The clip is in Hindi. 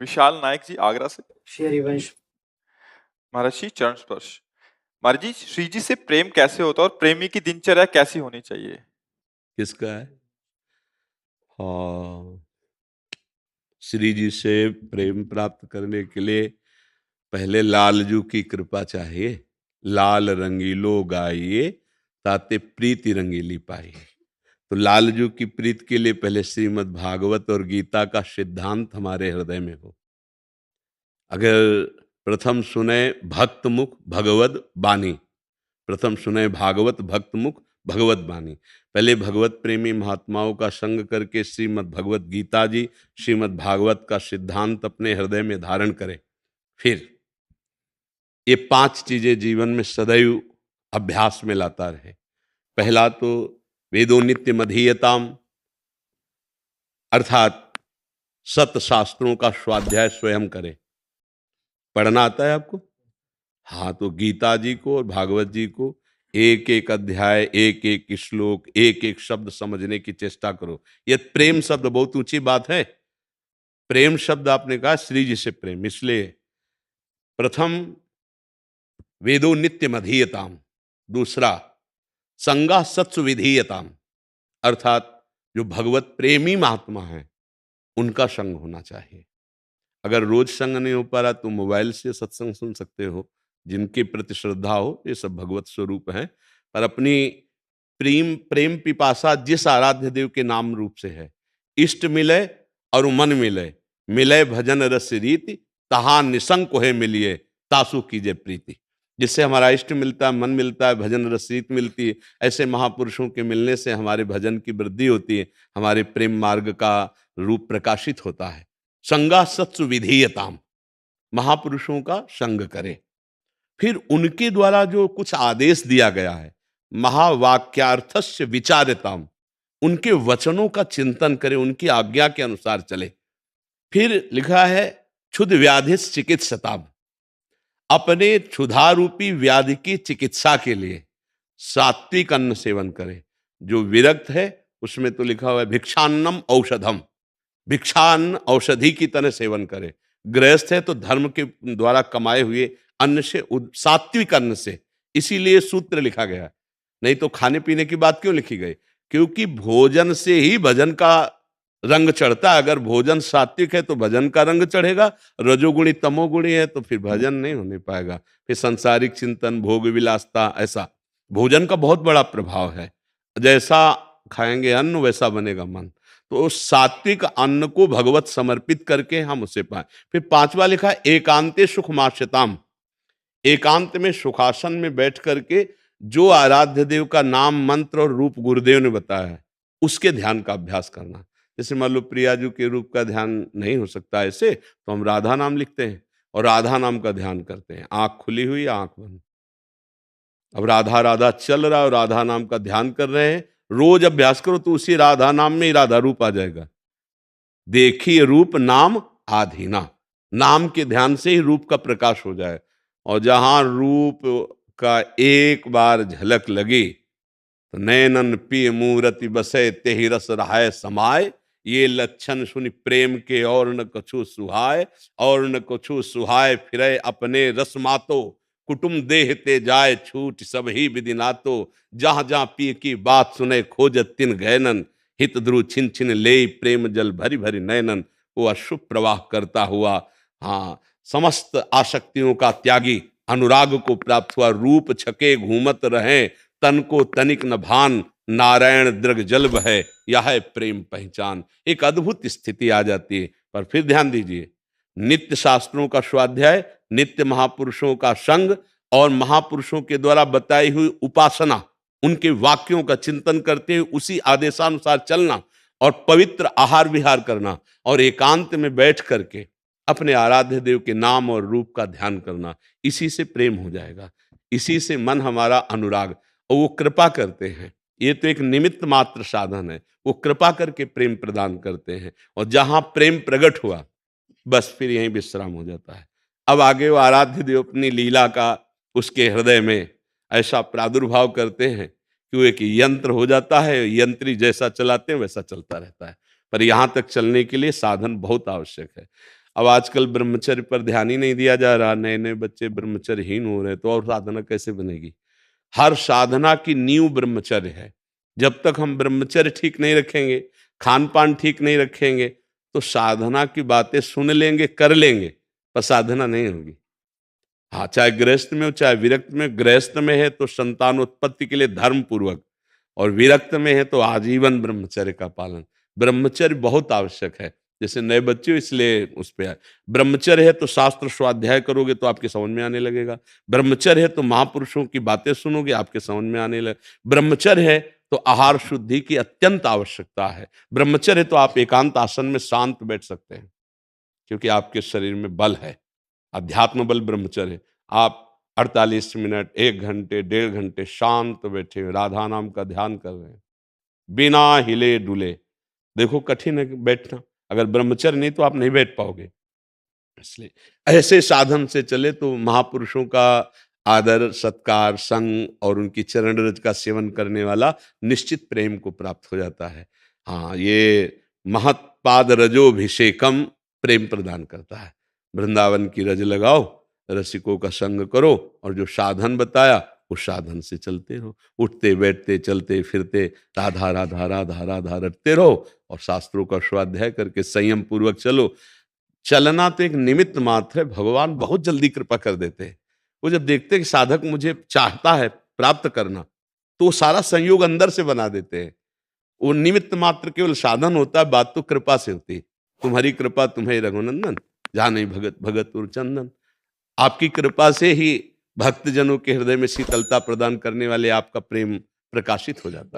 विशाल नायक जी आगरा से। श्री हरिवंश। महाराज जी चरण स्पर्श। महाराज जी, श्री जी से प्रेम कैसे होता है और प्रेमी की दिनचर्या कैसी होनी चाहिए? किसका है? हाँ, श्री जी से प्रेम प्राप्त करने के लिए पहले लालजू की कृपा चाहिए। लाल रंगीलो गाइए ताते प्रीति रंगीली पाइए। तो लालजू की प्रीत के लिए पहले श्रीमद् भागवत और गीता का सिद्धांत हमारे हृदय में हो। अगर प्रथम सुने भक्त मुख भगवत बानी, प्रथम सुने भागवत भक्त मुख भगवत बानी। पहले भगवत प्रेमी महात्माओं का संग करके श्रीमद् भगवत गीता जी, श्रीमद् भागवत का सिद्धांत अपने हृदय में धारण करें। फिर ये 5 चीजें जीवन में सदैव अभ्यास में लाता रहे। पहला तो वेदो नित्य मधीयताम, अर्थात सत शास्त्रों का स्वाध्याय स्वयं करें। पढ़ना आता है आपको? हाँ, तो गीता जी को और भागवत जी को एक एक अध्याय, एक एक श्लोक, एक एक शब्द समझने की चेष्टा करो। यह प्रेम शब्द बहुत ऊंची बात है। प्रेम शब्द आपने कहा श्री जी से प्रेम, इसलिए प्रथम वेदो नित्य मधीयताम, दूसरा संगा सत्सु विधीयताम, अर्थात जो भगवत प्रेमी महात्मा हैं उनका संग होना चाहिए। अगर रोज संग नहीं हो पा रहा तो मोबाइल से सत्संग सुन सकते हो, जिनके प्रति श्रद्धा हो, ये सब भगवत स्वरूप हैं। पर अपनी प्रेम पिपासा जिस आराध्य देव के नाम रूप से है, इष्ट मिले और मन मिले, मिले भजन रस रीति, तहा निसंक है मिलिए, तासु कीजे प्रीति। जिससे हमारा इष्ट मिलता है, मन मिलता है, भजन रस रीति मिलती है, ऐसे महापुरुषों के मिलने से हमारे भजन की वृद्धि होती है, हमारे प्रेम मार्ग का रूप प्रकाशित होता है। संगा सत्सु विधीयताम, महापुरुषों का संग करें। फिर उनके द्वारा जो कुछ आदेश दिया गया है, महावाक्यार्थस्य विचारताम, उनके वचनों का चिंतन करें, उनकी आज्ञा के अनुसार चले। फिर लिखा है क्षुध व्याधि चिकित्सताम, अपने क्षुधारूपी व्याधि की चिकित्सा के लिए सात्विक अन्न सेवन करें। जो विरक्त है उसमें तो लिखा हुआ है भिक्षान्नम औषधम, भिक्षान्न औषधि की तरह सेवन करे। गृहस्थ है तो धर्म के द्वारा कमाए हुए अन्न से, सात्विक अन्न से, इसीलिए सूत्र लिखा गया। नहीं तो खाने पीने की बात क्यों लिखी गई? क्योंकि भोजन से ही भजन का रंग चढ़ता है। अगर भोजन सात्विक है तो भजन का रंग चढ़ेगा, रजोगुणी तमोगुणी है तो फिर भजन नहीं होने पाएगा। फिर सांसारिक चिंतन, भोग विलासता, ऐसा भोजन का बहुत बड़ा प्रभाव है। जैसा खाएंगे अन्न वैसा बनेगा मन। तो सात्विक अन्न को भगवत समर्पित करके हम उसे पाए। फिर 5वां लिखा एकांते सुखमाश्यताम, एकांत में सुखासन में बैठ करके जो आराध्य देव का नाम मंत्र और रूप गुरुदेव ने बताया है उसके ध्यान का अभ्यास करना। जैसे मान लो प्रियाजू के रूप का ध्यान नहीं हो सकता ऐसे, तो हम राधा नाम लिखते हैं और राधा नाम का ध्यान करते हैं, आंख खुली हुई आंख बंद। अब राधा राधा चल रहा है और राधा नाम का ध्यान कर रहे हैं, रोज अभ्यास करो तो उसी राधा नाम में ही राधा रूप आ जाएगा। देखिए रूप नाम आधीना, नाम के ध्यान से ही रूप का प्रकाश हो जाए। और जहां रूप का एक बार झलक लगी तो नैनन पिय मूरति बसे तेहि रस रहाय समाय, ये लक्षण सुनि प्रेम के और न कछु सुहाय, और न कछु सुहाय फिरे अपने रस मातो, कुटुम देह ते जाय छूट सब ही विधि नातो, जहां जहां पिय की बात सुने खोजत तिन गैनन, हित ध्रुव छिन छिन ले प्रेम जल भरी भरी नयनन। वो अशुभ प्रवाह करता हुआ, हाँ, समस्त आसक्तियों का त्यागी अनुराग को प्राप्त हुआ। रूप छके घूमत रहे तन को तनिक न भान, नारायण दृग जल्ब है यह है प्रेम पहचान। एक अद्भुत स्थिति आ जाती है। पर फिर ध्यान दीजिए, नित्य शास्त्रों का स्वाध्याय, नित्य महापुरुषों का संग और महापुरुषों के द्वारा बताई हुई उपासना, उनके वाक्यों का चिंतन करते हुए उसी आदेशानुसार चलना और पवित्र आहार विहार करना और एकांत में बैठ करके अपने आराध्य देव के नाम और रूप का ध्यान करना। इसी से प्रेम हो जाएगा, इसी से मन हमारा अनुराग। और वो कृपा करते हैं, ये तो एक निमित्त मात्र साधन है, वो कृपा करके प्रेम प्रदान करते हैं। और जहां प्रेम प्रकट हुआ बस फिर यहीं विश्राम हो जाता है। अब आगे वो आराध्य देव अपनी लीला का उसके हृदय में ऐसा प्रादुर्भाव करते हैं कि वो एक यंत्र हो जाता है। यंत्री जैसा चलाते हैं वैसा चलता रहता है। पर यहाँ तक चलने के लिए साधन बहुत आवश्यक है। अब आजकल ब्रह्मचर्य पर ध्यान ही नहीं दिया जा रहा, नए नए बच्चे ब्रह्मचर्यहीन हो रहे हैं, तो और साधना कैसे बनेगी? हर साधना की नींव ब्रह्मचर्य है। जब तक हम ब्रह्मचर्य ठीक नहीं रखेंगे, खान पान ठीक नहीं रखेंगे, तो साधना की बातें सुन लेंगे, कर लेंगे, पर साधना नहीं होगी। हाँ, चाहे गृहस्थ में हो चाहे विरक्त में। गृहस्थ में है तो संतानोत्पत्ति के लिए धर्म पूर्वक, और विरक्त में है तो आजीवन ब्रह्मचर्य का पालन। ब्रह्मचर्य बहुत आवश्यक है। जैसे नए बच्चे हो इसलिए उस पे आए। ब्रह्मचर्य है तो शास्त्र स्वाध्याय करोगे तो आपके समझ में आने लगेगा। ब्रह्मचर्य है तो महापुरुषों की बातें सुनोगे, आपके समझ में आने लगे। ब्रह्मचर्य है तो आहार शुद्धि की अत्यंत आवश्यकता है। ब्रह्मचर्य है तो आप एकांत आसन में शांत बैठ सकते हैं, क्योंकि आपके शरीर में बल है, अध्यात्म बल ब्रह्मचर्य। आप 48 मिनट, 1 घंटे, 1.5 घंटे शांत बैठे हुए राधा नाम का ध्यान कर रहे हैं, बिना हिले डुले। देखो कठिन है बैठना, अगर ब्रह्मचर्य नहीं तो आप नहीं बैठ पाओगे। इसलिए ऐसे साधन से चले तो महापुरुषों का आदर सत्कार संग और उनकी चरण रज का सेवन करने वाला निश्चित प्रेम को प्राप्त हो जाता है। हाँ, ये महत्पाद रजोभिषेकम प्रेम प्रदान करता है। वृंदावन की रज लगाओ, रसिकों का संग करो, और जो साधन बताया उस साधन से चलते रहो। उठते बैठते चलते फिरते राधा राधा राधा राधा रटते रहो, और शास्त्रों का स्वाध्याय करके संयम पूर्वक चलो। चलना तो एक निमित्त मात्र है, भगवान बहुत जल्दी कृपा कर देते हैं। वो जब देखते हैं कि साधक मुझे चाहता है प्राप्त करना, तो वो सारा संयोग अंदर से बना देते हैं। वो निमित्त मात्र केवल साधन होता है, बात तो कृपा से होती है। तुम्हारी कृपा तुम्हें रघुनंदन, जहाँ नहीं भगत भगत और चंदन। आपकी कृपा से ही भक्तजनों के हृदय में शीतलता प्रदान करने वाले आपका प्रेम प्रकाशित हो जाता है।